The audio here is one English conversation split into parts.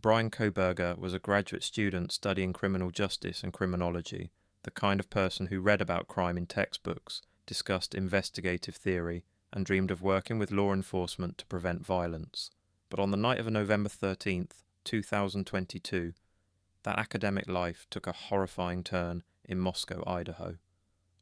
Bryan Kohberger was a graduate student studying criminal justice and criminology, the kind of person who read about crime in textbooks, discussed investigative theory, and dreamed of working with law enforcement to prevent violence. But on the night of November 13th, 2022, that academic life took a horrifying turn in Moscow, Idaho.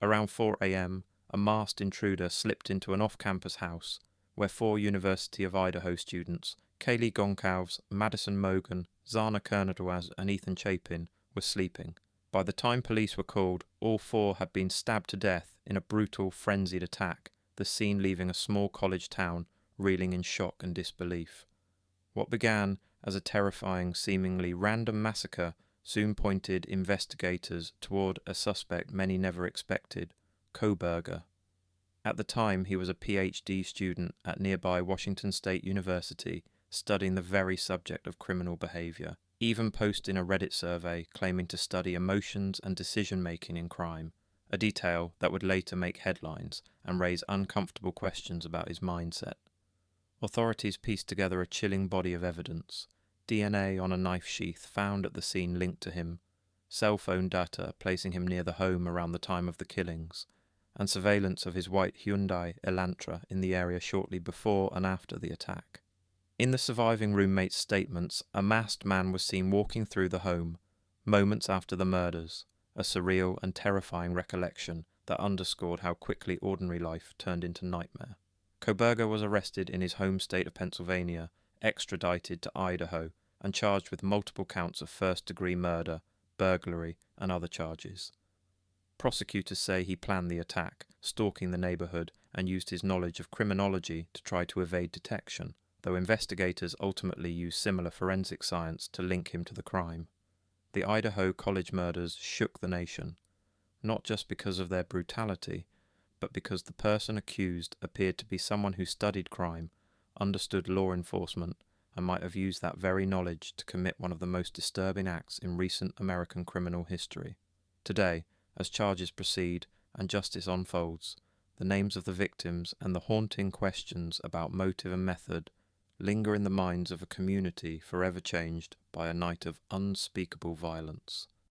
Around 4 a.m., a masked intruder slipped into an off-campus house where 4 University of Idaho students, Kaylee Goncalves, Madison Mogan, Zana Kernadwaz, and Ethan Chapin, were sleeping. By the time police were called, all 4 had been stabbed to death in a brutal, frenzied attack, the scene leaving a small college town reeling in shock and disbelief. What began as a terrifying, seemingly random massacre soon pointed investigators toward a suspect many never expected, Kohberger. At the time, he was a PhD student at nearby Washington State University, studying the very subject of criminal behavior, even posting a Reddit survey claiming to study emotions and decision-making in crime, a detail that would later make headlines and raise uncomfortable questions about his mindset. Authorities pieced together a chilling body of evidence: DNA on a knife sheath found at the scene linked to him, cell phone data placing him near the home around the time of the killings, and surveillance of his white Hyundai Elantra in the area shortly before and after the attack. In the surviving roommate's statements, a masked man was seen walking through the home, moments after the murders, a surreal and terrifying recollection that underscored how quickly ordinary life turned into nightmare. Kohberger was arrested in his home state of Pennsylvania, extradited to Idaho, and charged with multiple counts of first-degree murder, burglary, and other charges. Prosecutors say he planned the attack, stalking the neighborhood, and used his knowledge of criminology to try to evade detection, though investigators ultimately used similar forensic science to link him to the crime. The Idaho college murders shook the nation, not just because of their brutality, but because the person accused appeared to be someone who studied crime, understood law enforcement, and might have used that very knowledge to commit one of the most disturbing acts in recent American criminal history. Today, as charges proceed and justice unfolds, the names of the victims and the haunting questions about motive and method linger in the minds of a community forever changed by a night of unspeakable violence.